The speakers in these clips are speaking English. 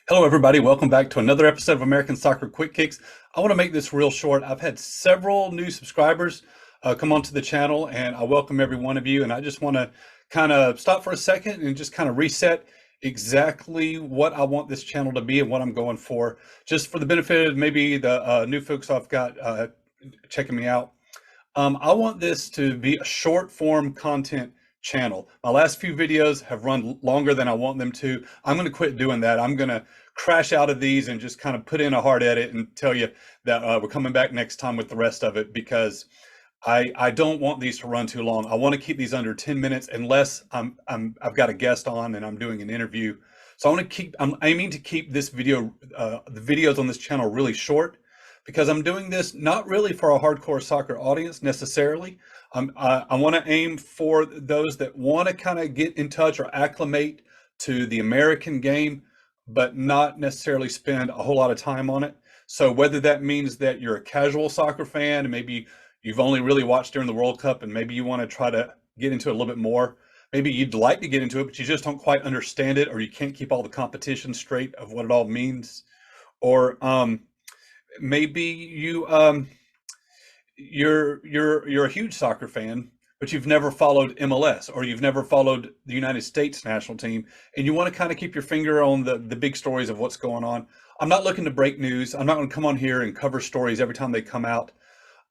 Hello, everybody. Welcome back to another episode of American Soccer Quick Kicks. I want to make this real short. I've had several new subscribers come onto the channel, and I welcome every one of you. And I just want to kind of stop for a second and just kind of reset exactly what I want this channel to be and what I'm going for, just for the benefit of maybe the new folks I've got checking me out. I want this to be a short form content channel. My last few videos have run longer than I want them to. I'm going to quit doing that. I'm going to crash out of these and just kind of put in a hard edit and tell you that we're coming back next time with the rest of it, because I don't want these to run too long. I want to keep these under 10 minutes unless I've got a guest on and I'm doing an interview. So I'm aiming to keep the videos on this channel really short, because I'm doing this not really for a hardcore soccer audience necessarily. I want to aim for those that want to kind of get in touch or acclimate to the American game, but not necessarily spend a whole lot of time on it. So whether that means that you're a casual soccer fan and maybe you've only really watched during the World Cup and maybe you want to try to get into it a little bit more, maybe you'd like to get into it, but you just don't quite understand it, or you can't keep all the competition straight of what it all means, or maybe you're a huge soccer fan, but you've never followed MLS, or you've never followed the United States national team, and you want to kind of keep your finger on the big stories of what's going on. I'm not looking to break news. I'm not going to come on here and cover stories every time they come out.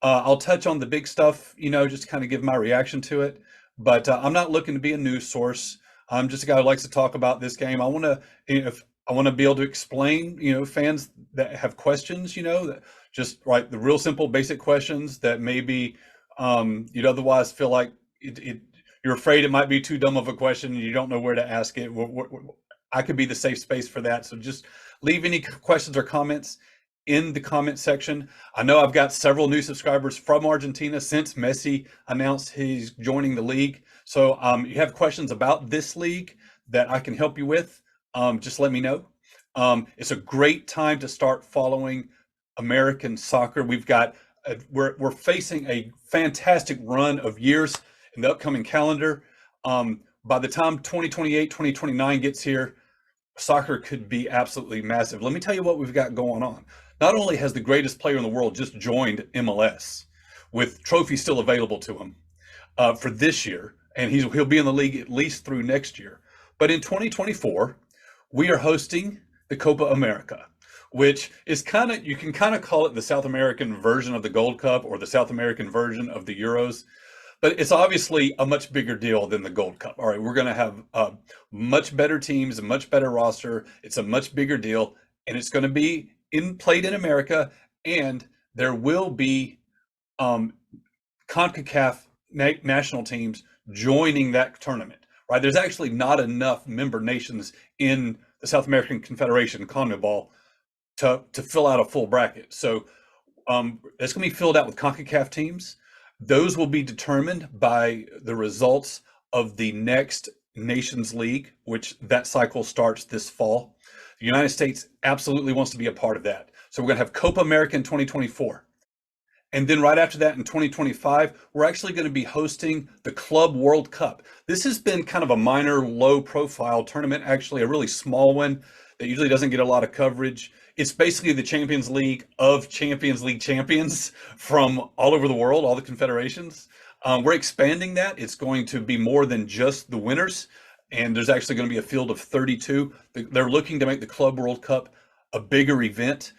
I'll touch on the big stuff, just to kind of give my reaction to it. But I'm not looking to be a news source. I'm just a guy who likes to talk about this game. I want to, if I want to be able to explain, fans that have questions, that just the real simple, basic questions that maybe you'd otherwise feel like you're afraid it might be too dumb of a question and you don't know where to ask it. I could be the safe space for that. So just leave any questions or comments in the comment section. I know I've got several new subscribers from Argentina since Messi announced he's joining the league. So you have questions about this league that I can help you with, just let me know. It's a great time to start following American soccer. We're facing a fantastic run of years in the upcoming calendar. By the time 2028, 2029 gets here, soccer could be absolutely massive. Let me tell you what we've got going on. Not only has the greatest player in the world just joined MLS, with trophies still available to him for this year, and he'll be in the league at least through next year, but in 2024, we are hosting the Copa America, which is you can kind of call it the South American version of the Gold Cup or the South American version of the Euros. But it's obviously a much bigger deal than the Gold Cup. All right, we're going to have much better teams, a much better roster. It's a much bigger deal, and it's going to be played in America, and there will be CONCACAF national teams joining that tournament. Right? There's actually not enough member nations in the South American Confederation, CONMEBOL, to fill out a full bracket. So it's going to be filled out with CONCACAF teams. Those will be determined by the results of the next Nations League, which that cycle starts this fall. The United States absolutely wants to be a part of that. So we're going to have Copa America in 2024. And then right after that in 2025, we're actually going to be hosting the Club World Cup. This has been kind of a minor, low profile tournament, actually a really small one that usually doesn't get a lot of coverage. It's basically the Champions League of Champions League champions from all over the world, all the confederations. We're expanding that. It's going to be more than just the winners, and there's actually going to be a field of 32. They're looking to make the Club World Cup a bigger event.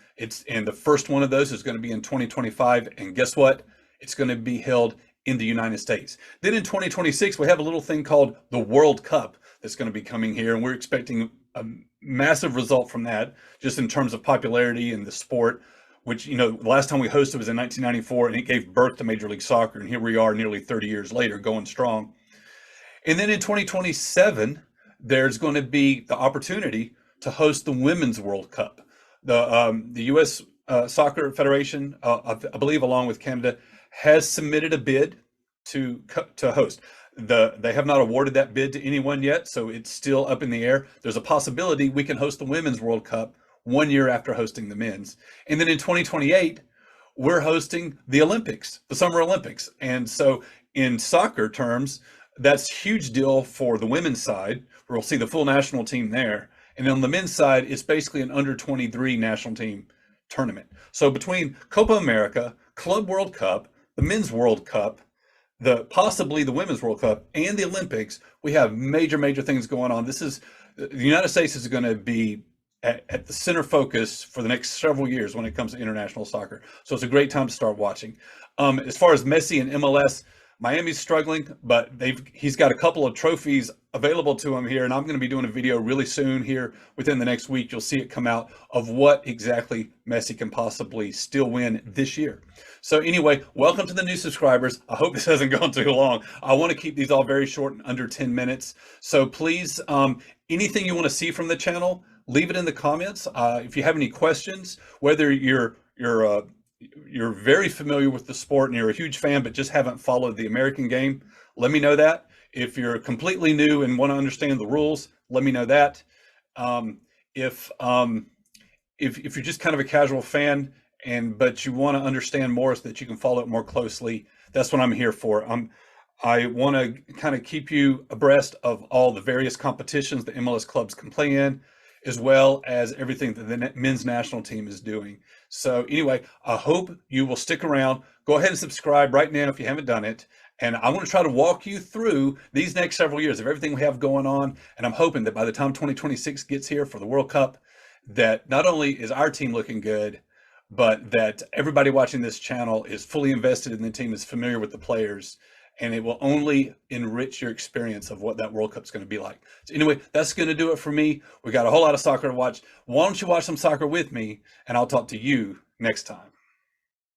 And the first one of those is going to be in 2025, and guess what? It's going to be held in the United States. Then in 2026, we have a little thing called the World Cup that's going to be coming here, and we're expecting a massive result from that, just in terms of popularity in the sport, which, the last time we hosted was in 1994, and it gave birth to Major League Soccer, and here we are nearly 30 years later, going strong. And then in 2027, there's going to be the opportunity to host the Women's World Cup. The U.S. Soccer Federation, I believe, along with Canada, has submitted a bid to host. They have not awarded that bid to anyone yet, so it's still up in the air. There's a possibility we can host the Women's World Cup 1 year after hosting the men's. And then in 2028, we're hosting the Olympics, the Summer Olympics. And so in soccer terms, that's a huge deal for the women's side. We'll see the full national team there. And on the men's side, it's basically an under 23 national team tournament. So between Copa America, Club World Cup, the Men's World Cup, possibly the Women's World Cup, and the Olympics, we have major things going on. The United States is going to be at the center focus for the next several years when it comes to international soccer. So it's a great time to start watching. As far as Messi and MLS, Miami's struggling, but he's got a couple of trophies available to him here, and I'm going to be doing a video really soon here within the next week. You'll see it come out of what exactly Messi can possibly still win this year. So anyway, welcome to the new subscribers. I hope this hasn't gone too long. I want to keep these all very short and under 10 minutes. So please, anything you want to see from the channel, leave it in the comments. If you have any questions, whether you're very familiar with the sport and you're a huge fan but just haven't followed the American game, let me know that. If you're completely new and want to understand the rules, let me know that. If you're just kind of a casual fan but you want to understand more so that you can follow it more closely, that's what I'm here for. I want to kind of keep you abreast of all the various competitions that MLS clubs can play in, as well as everything that the men's national team is doing. So anyway, I hope you will stick around. Go ahead and subscribe right now if you haven't done it. And I want to try to walk you through these next several years of everything we have going on. And I'm hoping that by the time 2026 gets here for the World Cup, that not only is our team looking good, but that everybody watching this channel is fully invested in the team, is familiar with the players, and it will only enrich your experience of what that World Cup is going to be like. So anyway, that's going to do it for me. We got a whole lot of soccer to watch. Why don't you watch some soccer with me, and I'll talk to you next time.